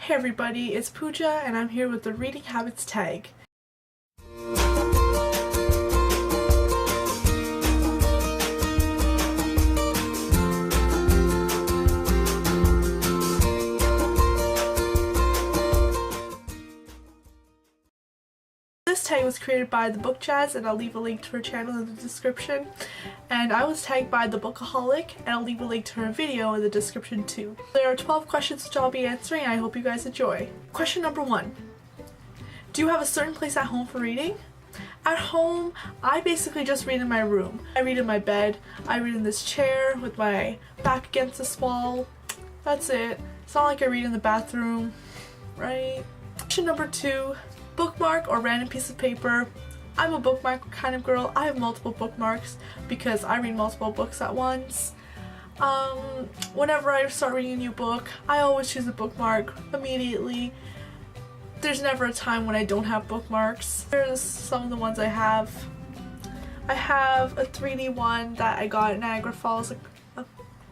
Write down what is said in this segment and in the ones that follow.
Hey everybody, it's Pooja and I'm here with the Reading Habits tag. This tag was created by the Book Jazz, and I'll leave a link to her channel in the description. And I was tagged by the Bookaholic, and I'll leave a link to her video in the description too. There are 12 questions which I'll be answering, and I hope you guys enjoy. Question number 1. Do you have a certain place at home for reading? At home, I basically just read in my room. I read in my bed, I read in this chair with my back against this wall. That's it. It's not like I read in the bathroom, right? Question number 2. Bookmark or random piece of paper. I'm a bookmark kind of girl. I have multiple bookmarks because I read multiple books at once. Whenever I start reading a new book, I always choose a bookmark immediately. There's never a time when I don't have bookmarks. Here's some of the ones I have. I have a 3D one that I got at Niagara Falls a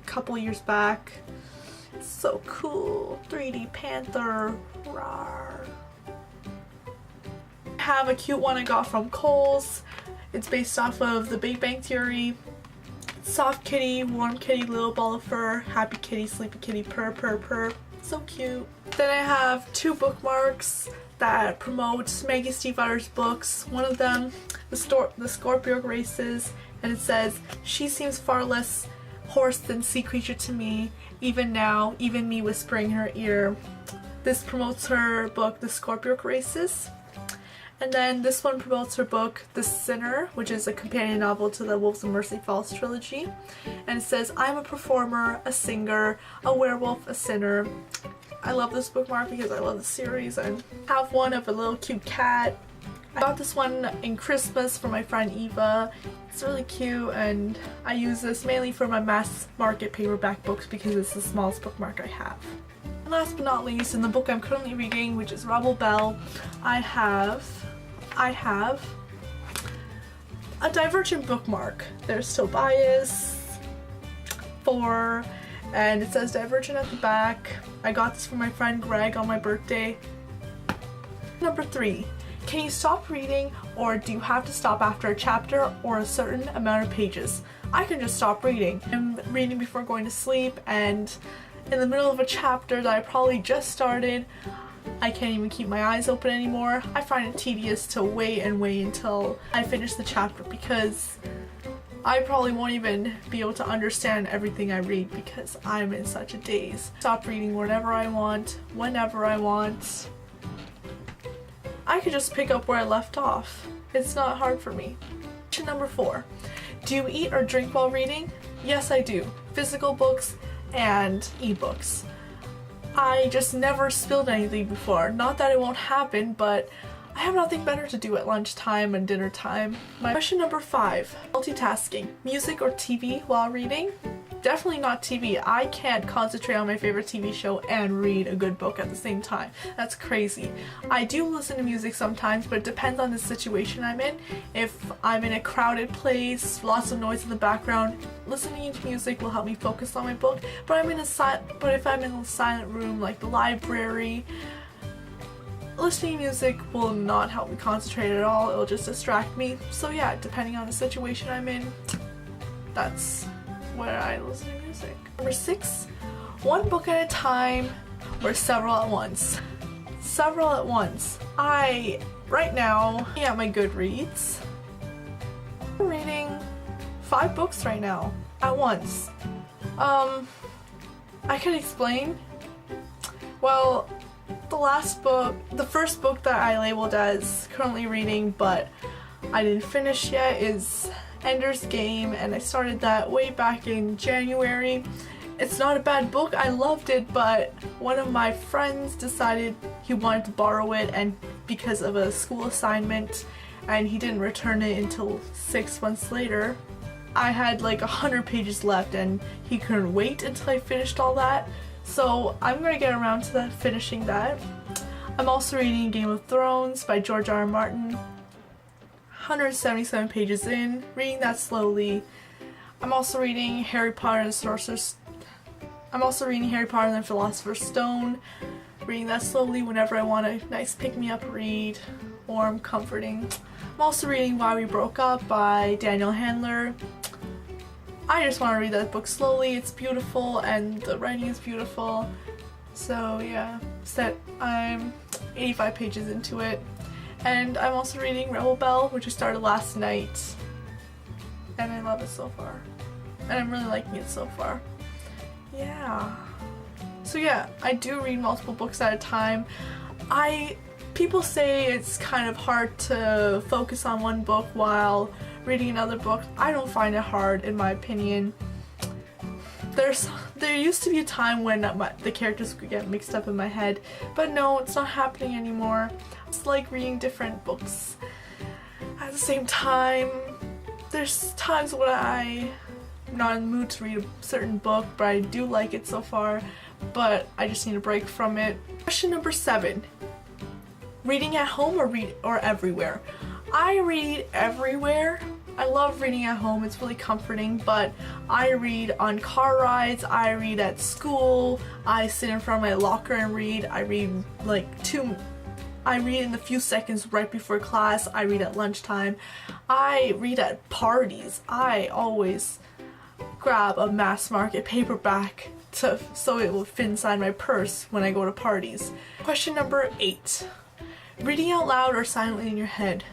couple years back. It's so cool. 3D Panther. Rawr. I have a cute one I got from Kohl's. It's based off of The Big Bang Theory. Soft kitty, warm kitty, little ball of fur, happy kitty, sleepy kitty, purr purr purr. So cute. Then I have 2 bookmarks that promote Maggie Stiefvater's books. One of them, the Scorpio Races, and it says, "She seems far less horse than sea creature to me, even now, even me whispering in her ear." This promotes her book, The Scorpio Races. And then this one promotes her book, The Sinner, which is a companion novel to the Wolves of Mercy Falls trilogy. And it says, "I'm a performer, a singer, a werewolf, a sinner." I love this bookmark because I love the series, and I have one of a little cute cat. I got this one in Christmas for my friend Eva. It's really cute, and I use this mainly for my mass market paperback books because it's the smallest bookmark I have. And last but not least, in the book I'm currently reading, which is Rebel Belle, I have a Divergent bookmark. There's Tobias 4, and it says Divergent at the back. I got this from my friend Greg on my birthday. Number 3. Can you stop reading, or do you have to stop after a chapter or a certain amount of pages? I can just stop reading. I'm reading before going to sleep, and in the middle of a chapter that I probably just started, I can't even keep my eyes open anymore. I find it tedious to wait until I finish the chapter because I probably won't even be able to understand everything I read because I'm in such a daze. Stop reading whenever I want, whenever I want. I could just pick up where I left off. It's not hard for me. Question number 4. Do you eat or drink while reading? Yes, I do. Physical books and ebooks. I just never spilled anything before. Not that it won't happen, but I have nothing better to do at lunchtime and dinner time. Question number 5. Multitasking. Music or TV while reading? Definitely not TV. I can't concentrate on my favorite TV show and read a good book at the same time. That's crazy. I do listen to music sometimes, but it depends on the situation I'm in. If I'm in a crowded place, lots of noise in the background, listening to music will help me focus on my book. But if I'm in a silent room like the library, listening to music will not help me concentrate at all. It'll just distract me. So yeah, depending on the situation I'm in, that's where I listen to music. Number 6. One book at a time or several at once. Several at once. Right now, at my Goodreads, I'm reading 5 books right now at once. I can explain. Well, the first book that I labeled as currently reading but I didn't finish yet is Ender's Game, and I started that way back in January. It's not a bad book, I loved it, but one of my friends decided he wanted to borrow it and because of a school assignment, and he didn't return it until 6 months later. I had like 100 pages left and he couldn't wait until I finished all that, so I'm gonna get around to finishing that. I'm also reading Game of Thrones by George R. R. Martin. 177 pages in, reading that slowly. I'm also reading Harry Potter and the Philosopher's Stone. reading that slowly whenever I want a nice pick-me-up read, warm, comforting. I'm also reading Why We Broke Up by Daniel Handler. I just want to read that book slowly. It's beautiful and the writing is beautiful. So yeah, I'm 85 pages into it. And I'm also reading Rebel Belle, which I started last night. And I love it so far. And I'm really liking it so far. Yeah. So yeah, I do read multiple books at a time. People say it's kind of hard to focus on one book while reading another book. I don't find it hard, in my opinion. There used to be a time when the characters could get mixed up in my head, but no, it's not happening anymore. It's like reading different books at the same time. There's times when I'm not in the mood to read a certain book, but I do like it so far, but I just need a break from it. Question number 7. Reading at home or everywhere? I read everywhere. I love reading at home, it's really comforting, but I read on car rides, I read at school, I sit in front of my locker and read. I read in the few seconds right before class, I read at lunchtime, I read at parties. I always grab a mass market paperback so it will fit inside my purse when I go to parties. Question number 8. Reading out loud or silently in your head?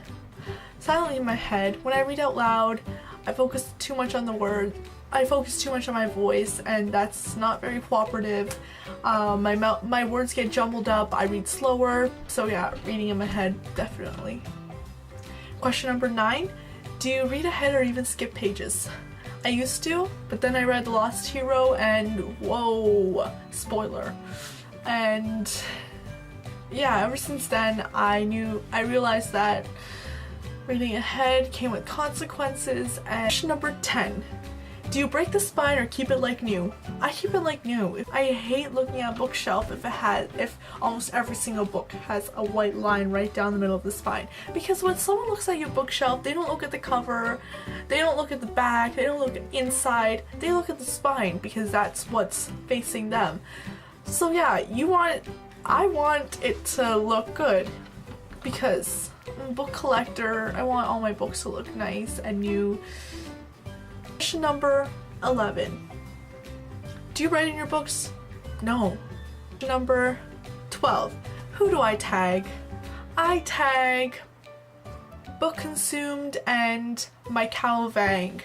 Silently in my head. When I read out loud, I focus too much on the word. I focus too much on my voice, and that's not very cooperative. My words get jumbled up. I read slower. So yeah, reading in my head, definitely. Question number 9. Do you read ahead or even skip pages? I used to, but then I read The Lost Hero and whoa, spoiler. And yeah, ever since then I realized that reading ahead came with consequences. And question number 10. Do you break the spine or keep it like new? I keep it like new. I hate looking at a bookshelf if almost every single book has a white line right down the middle of the spine. Because when someone looks at your bookshelf, they don't look at the cover, they don't look at the back, they don't look inside, they look at the spine because that's what's facing them. So yeah, I want it to look good because I'm a book collector. I want all my books to look nice and new. Question number 11. Do you write in your books? No. Question number 12. Who do I tag? I tag Book Consumed and Michael Vang.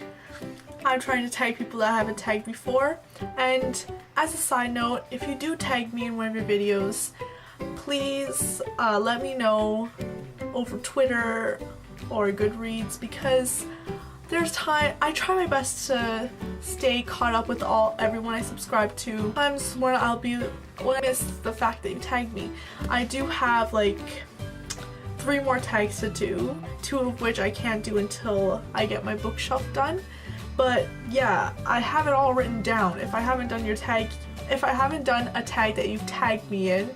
I'm trying to tag people that I haven't tagged before. And as a side note, if you do tag me in one of your videos, please let me know over Twitter or Goodreads, because I try my best to stay caught up with everyone I subscribe to. Sometimes when I miss the fact that you tagged me. I do have like 3 more tags to do, 2 of which I can't do until I get my bookshelf done. But yeah, I have it all written down. If I haven't done a tag that you've tagged me in,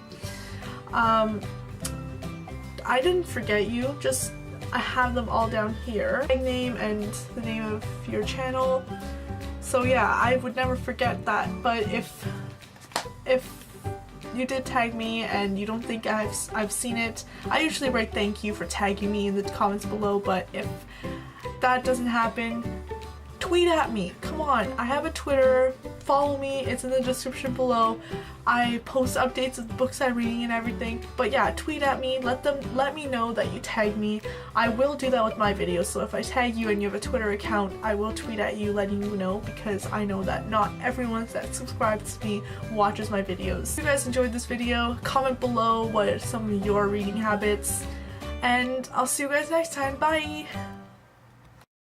I didn't forget you, just I have them all down here. Tag name and the name of your channel. So yeah, I would never forget that. But if you did tag me and you don't think I've seen it, I usually write thank you for tagging me in the comments below. But if that doesn't happen, tweet at me. Come on, I have a Twitter. Follow me, it's in the description below. I post updates of the books I'm reading and everything. But yeah, tweet at me, let me know that you tagged me. I will do that with my videos, so if I tag you and you have a Twitter account, I will tweet at you letting you know, because I know that not everyone that subscribes to me watches my videos. If you guys enjoyed this video, comment below what are some of your reading habits, and I'll see you guys next time. Bye!